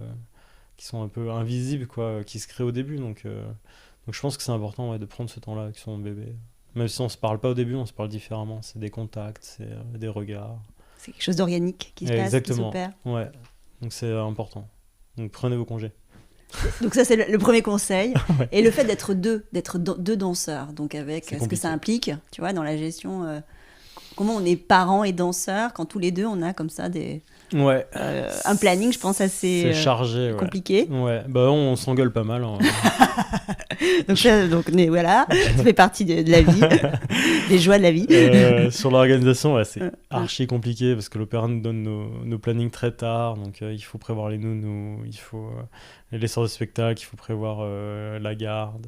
qui sont un peu invisibles, quoi, qui se créent au début. Donc je pense que c'est important, de prendre ce temps-là avec son bébé. Même si on se parle pas au début, on se parle différemment. C'est des contacts, c'est des regards. C'est quelque chose d'organique qui se passe, qui s'opère. Ouais, donc c'est important. Donc prenez vos congés. Donc ça, c'est le premier conseil. Ouais. Et le fait d'être deux danseurs, donc avec c'est ce que ça implique, tu vois, dans la gestion comment on est parents et danseurs quand tous les deux on a comme ça Ouais. un planning, je pense, assez C'est chargé, compliqué. Ouais, bah on s'engueule pas mal. Hein. Mais voilà, ça fait partie de la vie, des joies de la vie. Sur l'organisation, ouais, c'est archi compliqué parce que l'opéra nous donne nos plannings très tard, donc il faut prévoir les nounous, il faut les sorties de spectacle, il faut prévoir la garde.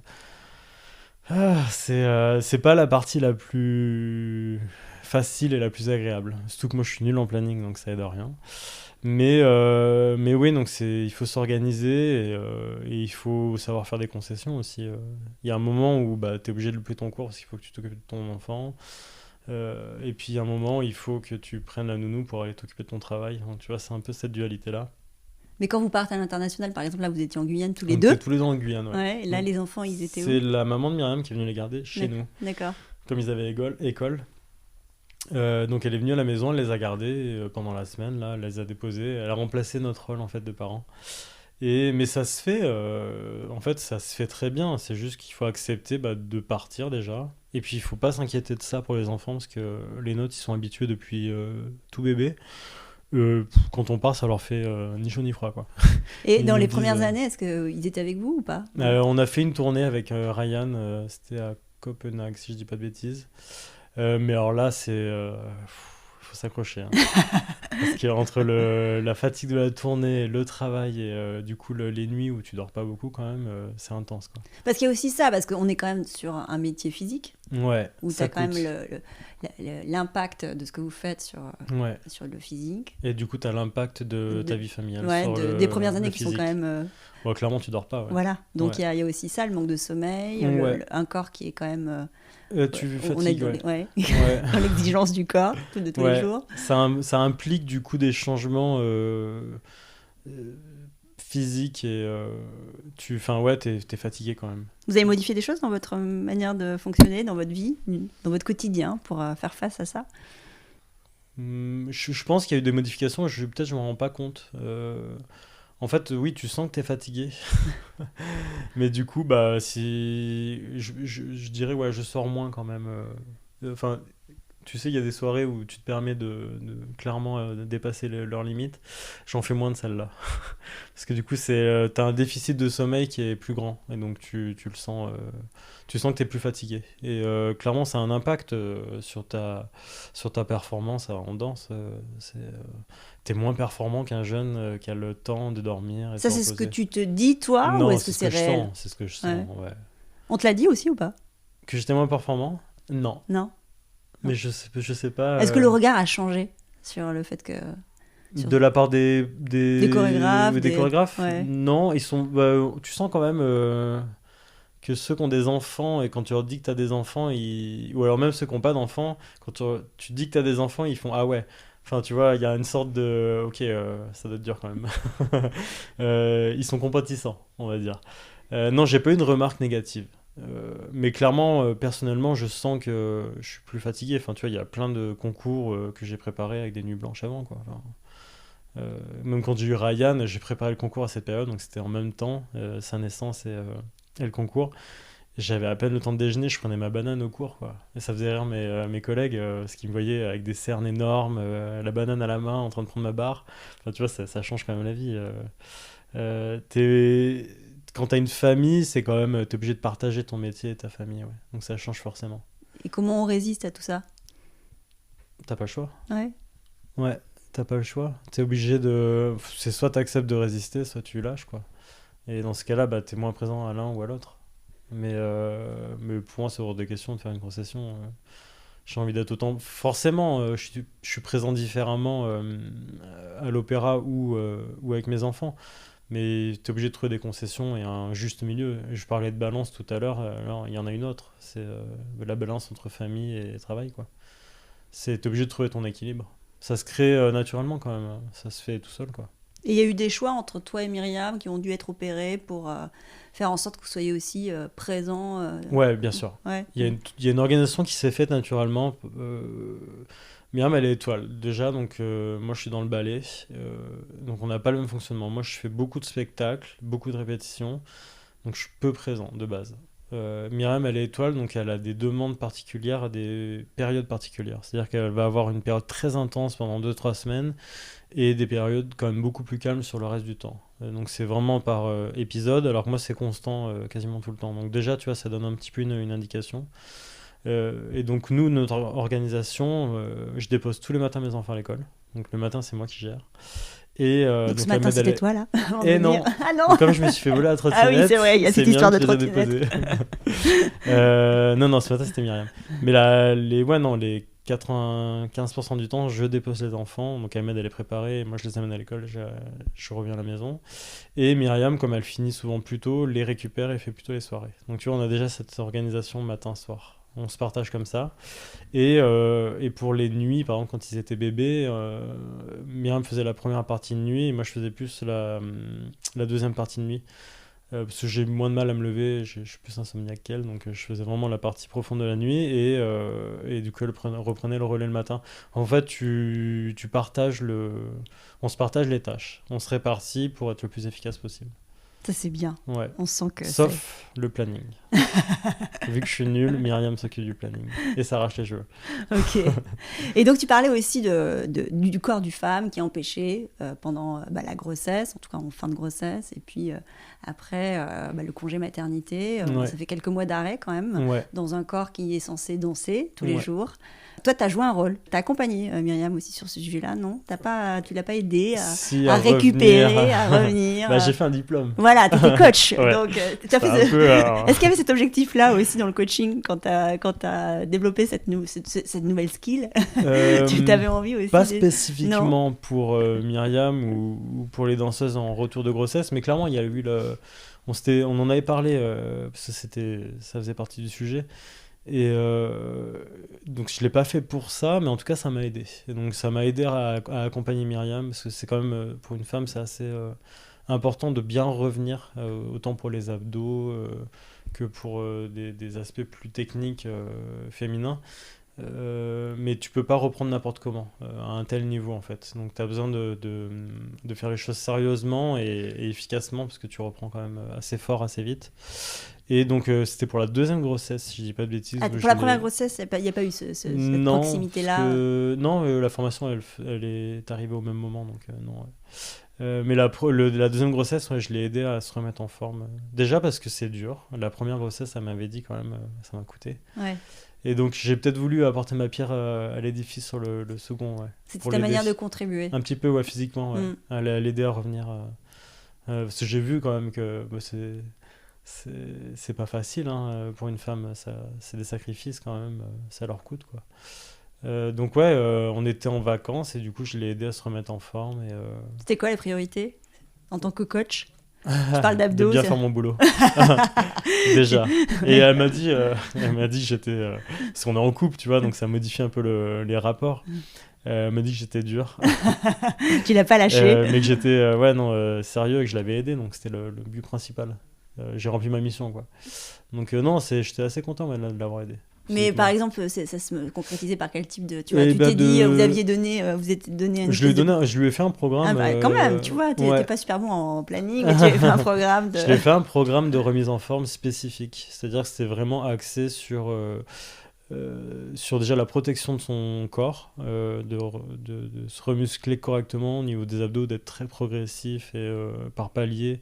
C'est pas la partie la plus facile et la plus agréable. Surtout que moi je suis nul en planning, donc ça aide à rien. Mais oui, donc il faut s'organiser et il faut savoir faire des concessions aussi. Il y a un moment où bah, tu es obligé de louper ton cours parce qu'il faut que tu t'occupes de ton enfant. Et puis il y a un moment, il faut que tu prennes la nounou pour aller t'occuper de ton travail. Donc tu vois, c'est un peu cette dualité-là. Mais quand vous partez à l'international, par exemple, là vous étiez en Guyane tous les On deux. était tous les deux en Guyane, ouais. Ouais, et là les enfants ils étaient où? C'est la maman de Myriam qui est venue les garder chez nous. D'accord. Comme ils avaient école. Donc elle est venue à la maison, elle les a gardés pendant la semaine, là, elle les a déposés, elle a remplacé notre rôle en fait de parents. Mais ça se fait, en fait ça se fait très bien, c'est juste qu'il faut accepter de partir déjà. Et puis il faut pas s'inquiéter de ça pour les enfants parce que les nôtres ils sont habitués depuis tout bébé. Quand on part ça leur fait ni chaud ni froid quoi. Et Ils dans nous les disent, premières années, est-ce qu'ils étaient avec vous ou pas? On a fait une tournée avec Ryan, c'était à Copenhague si je dis pas de bêtises. Mais alors là, faut s'accrocher. Hein. Parce qu'entre la fatigue de la tournée, le travail et du coup les nuits où tu dors pas beaucoup quand même, c'est intense quoi. Parce qu'il y a aussi ça, parce qu'on est quand même sur un métier physique. Ouais. Où tu as quand même l'impact de ce que vous faites sur le physique. Et du coup, tu as l'impact de ta vie familiale. Ouais, sur des premières années qui physique. sont quand même. Bon, clairement, tu dors pas. Ouais. Voilà. Donc il y a aussi ça, le manque de sommeil, un corps qui est quand même. Tu fatigues, dans l'exigence du corps de tous les jours. Ça implique du coup des changements physiques et t'es fatigué quand même. Vous avez modifié des choses dans votre manière de fonctionner, dans votre vie, dans votre quotidien pour faire face à ça? Je pense qu'il y a eu des modifications, peut-être je m'en rends pas compte. En fait, oui, tu sens que t'es fatigué. Mais du coup, si je dirais, ouais, je sors moins quand même. Enfin, tu sais, il y a des soirées où tu te permets de clairement dépasser leurs limites. J'en fais moins de celles-là. Parce que du coup, t'as un déficit de sommeil qui est plus grand. Et donc, tu le sens. Tu sens que t'es plus fatigué. Et clairement, ça a un impact sur ta performance en danse. T'es moins performant qu'un jeune qui a le temps de dormir. Et ça, c'est ce que tu te dis, toi, non, ou est-ce que c'est réel? C'est ce que je sens, ouais. On te l'a dit aussi ou pas? Que j'étais moins performant? Non. Non. Mais je sais pas. Est-ce que le regard a changé sur le fait que... De la part des chorégraphes, des chorégraphes ouais. Non, ils sont. Tu sens quand même que ceux qui ont des enfants, et quand tu leur dis que tu as des enfants, ou alors même ceux qui n'ont pas d'enfants, quand tu dis que tu as des enfants, ils font ah ouais. Enfin, tu vois, il y a une sorte de. Ok, ça doit être dur quand même. Ils sont compatissants, on va dire. Non, j'ai pas eu une remarque négative. Mais clairement, personnellement, je sens que je suis plus fatigué. Enfin, tu vois, il y a plein de concours que j'ai préparés avec des nuits blanches avant, quoi. Enfin, même quand j'ai eu Ryan, j'ai préparé le concours à cette période, donc c'était en même temps, sa naissance et le concours. J'avais à peine le temps de déjeuner, je prenais ma banane au cours, quoi. Et ça faisait rire mes collègues, parce qu'ils me voyaient avec des cernes énormes, la banane à la main, en train de prendre ma barre. Enfin, tu vois, ça change quand même la vie. Quand t'as une famille, c'est quand même, t'es obligé de partager ton métier et ta famille, ouais. Donc ça change forcément. Et comment on résiste à tout ça? T'as pas le choix. Ouais. Ouais, t'as pas le choix. T'es obligé de... C'est soit t'acceptes de résister, soit tu lâches, quoi. Et dans ce cas-là, t'es moins présent à l'un ou à l'autre. Mais pour moi, c'est hors de question de faire une concession. J'ai envie d'être autant... Forcément, je suis présent différemment à l'opéra ou avec mes enfants. Mais tu es obligé de trouver des concessions et un juste milieu. Je parlais de balance tout à l'heure, alors il y en a une autre. C'est la balance entre famille et travail, quoi. Tu es obligé de trouver ton équilibre. Ça se crée naturellement quand même. Ça se fait tout seul, quoi. Et il y a eu des choix entre toi et Myriam qui ont dû être opérés pour faire en sorte que vous soyez aussi présents. Ouais, bien sûr. Ouais. Il y a une organisation qui s'est faite naturellement. Myriam, elle est étoile déjà, donc moi je suis dans le ballet, donc on n'a pas le même fonctionnement. Moi je fais beaucoup de spectacles, beaucoup de répétitions, donc je suis peu présent de base. Myriam, elle est étoile, donc elle a des demandes particulières à des périodes particulières. C'est-à-dire qu'elle va avoir une période très intense pendant 2-3 semaines et des périodes quand même beaucoup plus calmes sur le reste du temps. Donc c'est vraiment par épisode, alors que moi c'est constant quasiment tout le temps. Donc déjà, tu vois, ça donne un petit peu une indication. Et donc nous, notre organisation, je dépose tous les matins mes enfants à l'école. Donc le matin, c'est moi qui gère. Et Donc ce matin, c'était toi là. Et non. Ah non. Donc, comme je me suis fait voler la trottinette. Ah oui, c'est vrai, il y a cette histoire de Myriam qui les a trottinette. déposés. Non, ce matin c'était Myriam. Mais les 95% du temps, je dépose les enfants. Donc elle m'aide à les préparer. Et moi, je les amène à l'école. Je reviens à la maison. Et Myriam, comme elle finit souvent plus tôt, les récupère et fait plutôt les soirées. Donc tu vois, on a déjà cette organisation matin-soir. On se partage comme ça. Et pour les nuits, par exemple, quand ils étaient bébés, Myriam faisait la première partie de nuit et moi je faisais plus la deuxième partie de nuit. Parce que j'ai moins de mal à me lever, je suis plus insomniaque qu'elle, donc je faisais vraiment la partie profonde de la nuit et du coup elle reprenait le relais le matin. En fait, on se partage les tâches, on se répartit pour être le plus efficace possible. Ça, c'est bien. Ouais. On sent que Sauf le planning. Vu que je suis nul, Myriam s'occupe du planning et s'arrache les cheveux. Ok. Et donc, tu parlais aussi du corps du femme qui est empêché pendant la grossesse, en tout cas en fin de grossesse, et puis après le congé maternité. Ouais. Ça fait quelques mois d'arrêt quand même, Ouais. dans un corps qui est censé danser tous les Ouais. jours. Toi, tu as joué un rôle. Tu as accompagné Myriam aussi sur ce sujet-là, non? Tu l'as pas aidé à récupérer, à revenir. J'ai fait un diplôme. Voilà, tu étais coach. Ouais. Donc, tu as fait Peu, Est-ce qu'il y avait cet objectif-là aussi dans le coaching quand tu as développé cette nouvelle skill? Tu avais envie aussi Pas spécifiquement pour Myriam ou pour les danseuses en retour de grossesse, mais clairement, il y a eu on en avait parlé parce que ça faisait partie du sujet. Et donc je l'ai pas fait pour ça, mais en tout cas ça m'a aidé. Et donc ça m'a aidé à accompagner Myriam, parce que c'est quand même pour une femme c'est assez important de bien revenir, autant pour les abdos que pour des aspects plus techniques féminins. Mais tu peux pas reprendre n'importe comment à un tel niveau en fait. Donc tu as besoin de faire les choses sérieusement et efficacement, parce que tu reprends quand même assez fort, assez vite. Et donc c'était pour la deuxième grossesse, si je dis pas de bêtises. Pour la première grossesse, il n'y a pas eu cette proximité-là? Non, la formation elle est arrivée au même moment, donc non. Ouais. Mais la deuxième grossesse, je l'ai aidé à se remettre en forme. Déjà parce que c'est dur. La première grossesse, ça m'avait dit quand même, ça m'a coûté. Ouais. Et donc j'ai peut-être voulu apporter ma pierre à l'édifice sur le second. Ouais, c'était ta manière de contribuer. Un petit peu, ouais, physiquement, ouais. À l'aider à revenir. Parce que j'ai vu quand même que c'est pas facile pour une femme, c'est des sacrifices quand même, ça leur coûte quoi. Donc ouais, on était en vacances et du coup je l'ai aidé à se remettre en forme. C'était quoi les priorités en tant que coach? Je parle d'abdos. De bien faire mon boulot. Déjà. Et elle m'a dit que j'étais... parce qu'on est en couple, tu vois, donc ça modifie un peu les rapports. Elle m'a dit que j'étais dur. Tu l'as pas lâché. Mais que j'étais sérieux et que je l'avais aidé, donc c'était le but principal. J'ai rempli ma mission, quoi. Donc non, j'étais assez content de l'avoir aidé. Mais par exemple, ça se concrétisait par quel type de... Tu vois, t'es dit, vous êtes donné je lui ai fait un programme... quand même, tu vois, t'es pas super bon en planning, mais tu avais fait un programme de... Je lui ai fait un programme de remise en forme spécifique. C'est-à-dire que c'était vraiment axé sur déjà la protection de son corps, de se remuscler correctement au niveau des abdos, d'être très progressif et par palier,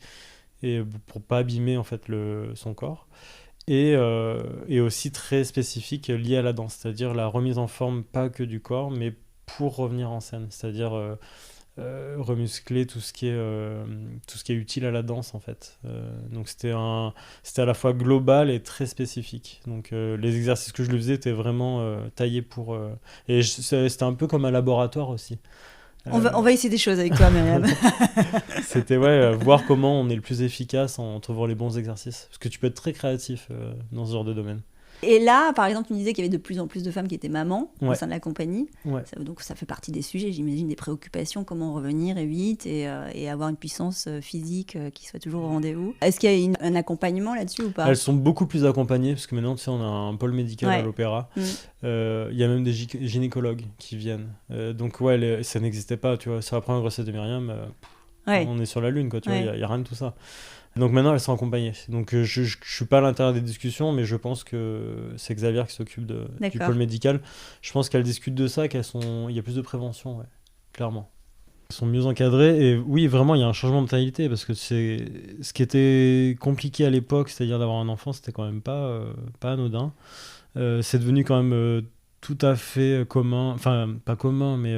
et pour pas abîmer en fait son corps. Et aussi très spécifique lié à la danse, c'est-à-dire la remise en forme pas que du corps, mais pour revenir en scène, c'est-à-dire remuscler tout ce qui est utile à la danse en fait. Donc c'était à la fois global et très spécifique. Donc les exercices que je lui faisais étaient vraiment taillés pour... et c'était un peu comme un laboratoire aussi. On va essayer des choses avec toi, Myriam. C'était voir comment on est le plus efficace en trouvant les bons exercices. Parce que tu peux être très créatif dans ce genre de domaine. Et là, par exemple, tu me disais qu'il y avait de plus en plus de femmes qui étaient mamans au sein de la compagnie. Ouais. Donc ça fait partie des sujets, j'imagine, des préoccupations, comment revenir vite et avoir une puissance physique qui soit toujours au rendez-vous. Est-ce qu'il y a un accompagnement là-dessus ou pas? Elles sont beaucoup plus accompagnées, parce que maintenant, tu sais, on a un pôle médical à l'Opéra. Il y a même des gynécologues qui viennent. Donc ouais, ça n'existait pas, tu vois. Sur la première grossesse de Myriam, on est sur la lune, quoi, tu vois, il y a rien de tout ça. Donc maintenant, elles sont accompagnées. Donc je suis pas à l'intérieur des discussions, mais je pense que c'est Xavier qui s'occupe du D'accord. pôle médical. Je pense qu'elles discutent de ça, il y a plus de prévention, ouais, clairement. Elles sont mieux encadrées et oui, vraiment, il y a un changement de mentalité parce que c'est ce qui était compliqué à l'époque, c'est-à-dire d'avoir un enfant, c'était quand même pas anodin. C'est devenu quand même tout à fait commun, enfin pas commun, mais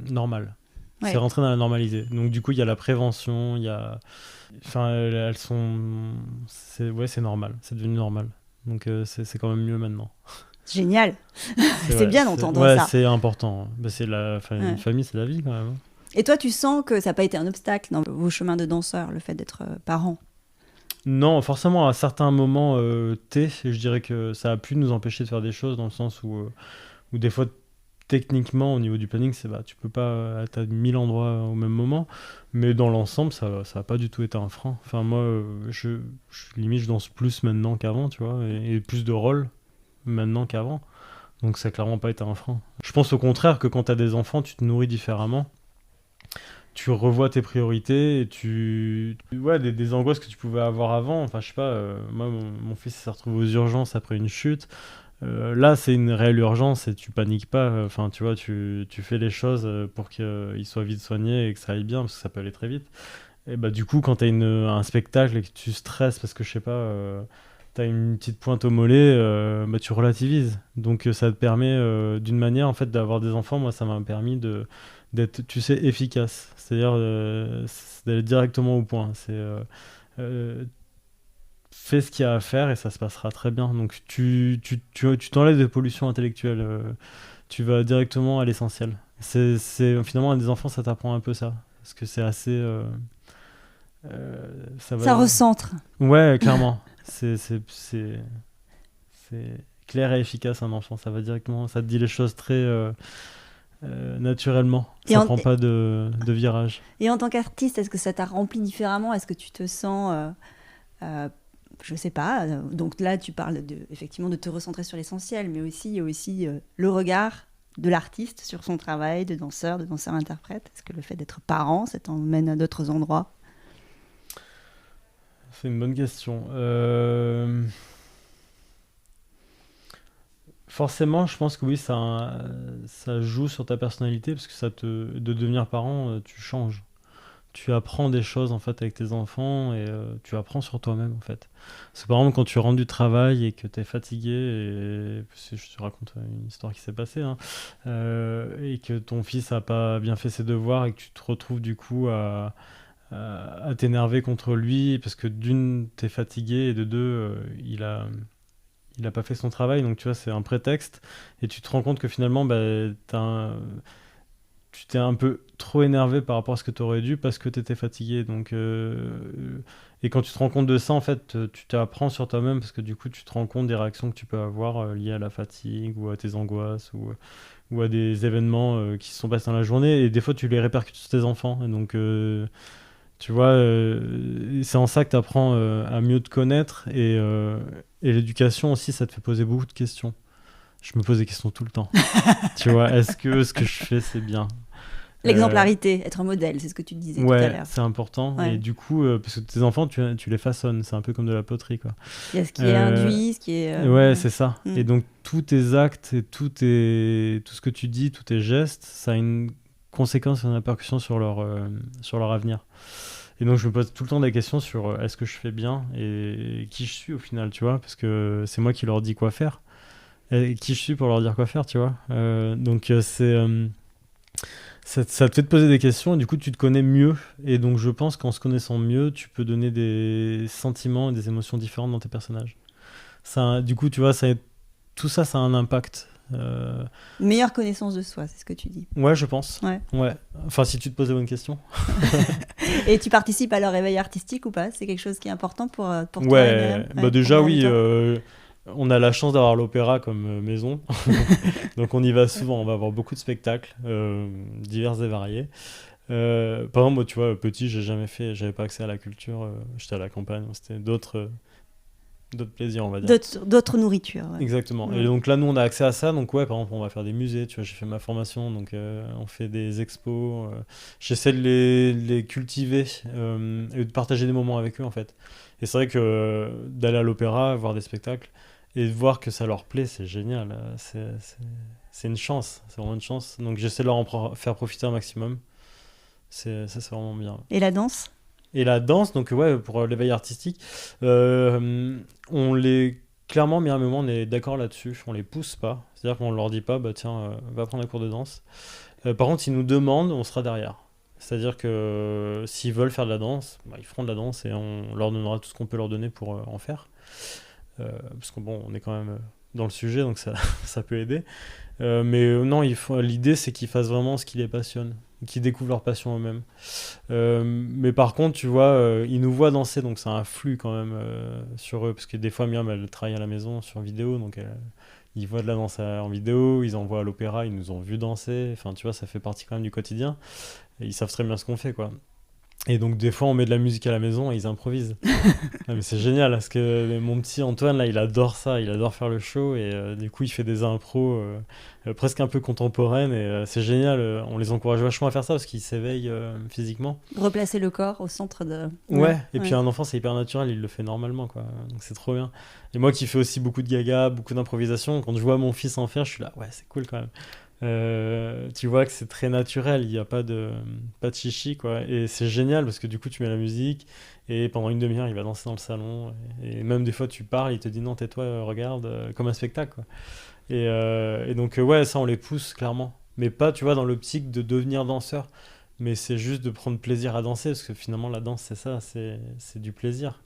normal. Ouais. C'est rentré dans la normalité. Donc du coup, il y a la prévention, il y a, enfin, elles sont, c'est normal, c'est devenu normal. Donc c'est quand même mieux maintenant. Génial. C'est ouais, bien d'entendre ouais, ça. c'est important. Bah, Ouais. Une famille, c'est la vie quand même. Et toi, tu sens que ça n'a pas été un obstacle dans vos chemins de danseur, le fait d'être parent? Non, forcément, à certains moments je dirais que ça a pu nous empêcher de faire des choses dans le sens où des fois, techniquement, au niveau du planning, tu peux pas être à 1000 endroits au même moment, mais dans l'ensemble, ça a pas du tout été un frein. Enfin, moi, limite, je danse plus maintenant qu'avant, tu vois, et plus de rôles maintenant qu'avant. Donc, ça a clairement pas été un frein. Je pense au contraire que quand tu as des enfants, tu te nourris différemment. Tu revois tes priorités et ouais, des angoisses que tu pouvais avoir avant. Enfin, je sais pas, moi, mon fils s'est retrouvé aux urgences après une chute. Là, c'est une réelle urgence et tu paniques pas. Enfin, tu vois, tu fais les choses pour qu'il soit vite soigné et que ça aille bien, parce que ça peut aller très vite. Et bah, du coup, quand t'as un spectacle et que tu stresses parce que, je sais pas, t'as une petite pointe au mollet, bah, tu relativises. Donc, ça te permet, d'une manière, en fait, d'avoir des enfants. Moi, ça m'a permis d'être, tu sais, efficace. C'est-à-dire d'aller directement au point. Euh, Fais ce qu'il y a à faire et ça se passera très bien. Donc tu t'enlèves des pollutions intellectuelles. Tu vas directement à l'essentiel. Finalement, à des enfants, ça t'apprend un peu ça. Parce que c'est assez... Ça recentre. Ouais, clairement. C'est clair et efficace, un enfant. Ça va directement... Ça te dit les choses très naturellement. Ça prend pas de virage. Et en tant qu'artiste, est-ce que ça t'a rempli différemment? Est-ce que tu te sens... je sais pas, donc là tu parles effectivement de te recentrer sur l'essentiel, mais aussi il y a aussi le regard de l'artiste sur son travail de danseur-interprète. Est-ce que le fait d'être parent, ça t'emmène à d'autres endroits? C'est une bonne question. Forcément, je pense que oui, ça joue sur ta personnalité parce que de devenir parent, tu changes. Tu apprends des choses en fait avec tes enfants et tu apprends sur toi-même en fait. C'est par exemple quand tu rentres du travail et que tu es fatigué et je te raconte une histoire qui s'est passée et que ton fils a pas bien fait ses devoirs et que tu te retrouves du coup à t'énerver contre lui parce que d'une t'es fatigué et de deux il a pas fait son travail, donc tu vois c'est un prétexte et tu te rends compte que finalement tu t'es un peu trop énervé par rapport à ce que tu aurais dû parce que tu étais fatigué. Donc, et quand tu te rends compte de ça, en fait, tu t'apprends sur toi-même parce que du coup, tu te rends compte des réactions que tu peux avoir liées à la fatigue ou à tes angoisses ou à des événements qui se sont passés dans la journée. Et des fois, tu les répercutes sur tes enfants. Et donc, tu vois, c'est en ça que tu apprends à mieux te connaître. Et l'éducation aussi, ça te fait poser beaucoup de questions. Je me pose des questions tout le temps. Tu vois, est-ce que ce que je fais, c'est bien? L'exemplarité, être un modèle, c'est ce que tu disais tout à Ouais, l'heure. c'est important. Ouais. Et du coup, parce que tes enfants, tu les façonnes. C'est un peu comme de la poterie, quoi. Il y a ce qui est induit, ce qui est... Ouais, c'est ça. Mm. Et donc, tous tes actes et tout ce que tu dis, tous tes gestes, ça a une conséquence et une répercussion sur leur avenir. Et donc, je me pose tout le temps des questions sur est-ce que je fais bien et qui je suis au final, tu vois, parce que c'est moi qui leur dis quoi faire. Et qui je suis pour leur dire quoi faire, tu vois. Donc, ça te fait te poser des questions et du coup tu te connais mieux et donc je pense qu'en se connaissant mieux tu peux donner des sentiments et des émotions différentes dans tes personnages. Du coup tu vois tout ça ça a un impact. Une meilleure connaissance de soi, c'est ce que tu dis. Ouais, je pense. Ouais. Enfin si tu te poses des bonnes questions. Et tu participes à leur réveil artistique ou pas? C'est quelque chose qui est important pour toi, Ouais, bah déjà pour oui. toi. On a la chance d'avoir l'opéra comme maison, donc on y va souvent, on va voir beaucoup de spectacles, divers et variés. Par exemple, moi, tu vois, petit, j'avais pas accès à la culture, j'étais à la campagne, c'était d'autres plaisirs, on va dire. D'autres nourritures. Ouais. Exactement. Ouais. Et donc là, nous, on a accès à ça. Donc ouais, par exemple, on va faire des musées. Tu vois, j'ai fait ma formation, donc on fait des expos. J'essaie de les cultiver et de partager des moments avec eux, en fait. Et c'est vrai que d'aller à l'opéra, voir des spectacles et de voir que ça leur plaît, c'est génial. C'est une chance. C'est vraiment une chance. Donc j'essaie de leur faire profiter un maximum. Ça, c'est vraiment bien. Et la danse ? Et la danse, donc ouais, pour l'éveil artistique, on les... Clairement, Myriam et moi, on est d'accord là-dessus. On les pousse pas. C'est-à-dire qu'on leur dit pas, bah tiens, va prendre un cours de danse. Par contre, s'ils nous demandent, on sera derrière. C'est-à-dire que s'ils veulent faire de la danse, bah, ils feront de la danse et on leur donnera tout ce qu'on peut leur donner pour en faire. Parce que bon, on est quand même dans le sujet, donc ça peut aider. Mais non, l'idée, c'est qu'ils fassent vraiment ce qui les passionne, qu'ils découvrent leur passion eux-mêmes. Mais par contre, tu vois, ils nous voient danser, donc ça influe quand même sur eux, parce que des fois, Myriam, elle travaille à la maison sur vidéo, donc ils voient de la danse en vidéo, ils en voient à l'opéra, ils nous ont vu danser, enfin, tu vois, ça fait partie quand même du quotidien, et ils savent très bien ce qu'on fait, quoi. Et donc des fois on met de la musique à la maison et ils improvisent. Ah, mais c'est génial parce que mon petit Antoine là, il adore ça, il adore faire le show et du coup il fait des impros presque un peu contemporaines et c'est génial, on les encourage vachement à faire ça parce qu'ils s'éveillent physiquement. Replacer le corps au centre de... Ouais, et puis un enfant c'est hyper naturel, il le fait normalement quoi, donc c'est trop bien. Et moi qui fais aussi beaucoup de gaga, beaucoup d'improvisation, quand je vois mon fils en faire, je suis là, ouais c'est cool quand même. Tu vois que c'est très naturel, il n'y a pas de chichi quoi, et c'est génial parce que du coup tu mets la musique et pendant une demi-heure il va danser dans le salon et même des fois tu parles, il te dit non tais-toi, regarde, comme un spectacle quoi. Et donc ouais, ça on les pousse clairement, mais pas tu vois dans l'optique de devenir danseur, mais c'est juste de prendre plaisir à danser parce que finalement la danse c'est ça, c'est du plaisir,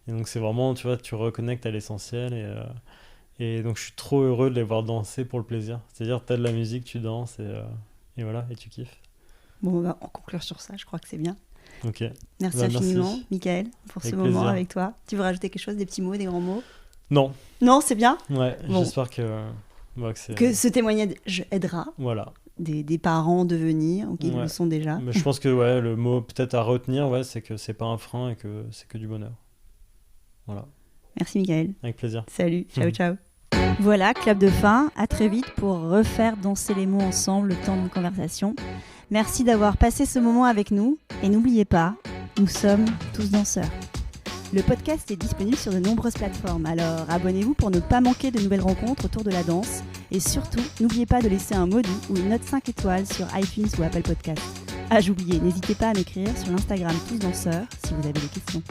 et donc c'est vraiment tu vois, tu reconnectes à l'essentiel et donc je suis trop heureux de les voir danser pour le plaisir. C'est-à-dire t'as de la musique, tu danses et voilà, et tu kiffes. Bon, on va en conclure sur ça, je crois que c'est bien. Ok. Merci infiniment, Mickaël, pour ce moment avec toi. Tu veux rajouter quelque chose, des petits mots, des grands mots ? Non. Non, c'est bien ? Ouais, bon. J'espère que ce témoignage aidera. Voilà. Des parents devenir, ou qui le sont déjà. Mais je pense que ouais, le mot peut-être à retenir, ouais, c'est que c'est pas un frein et que c'est que du bonheur. Voilà. Merci Mickaël. Avec plaisir. Salut, ciao ciao. Voilà, clap de fin, à très vite pour refaire danser les mots ensemble le temps d'une conversation. Merci d'avoir passé ce moment avec nous et n'oubliez pas, nous sommes tous danseurs. Le podcast est disponible sur de nombreuses plateformes, alors abonnez-vous pour ne pas manquer de nouvelles rencontres autour de la danse et surtout, n'oubliez pas de laisser un mot doux ou une note 5 étoiles sur iTunes ou Apple Podcasts. Ah, j'oubliais, n'hésitez pas à m'écrire sur l'Instagram Tous Danseurs si vous avez des questions.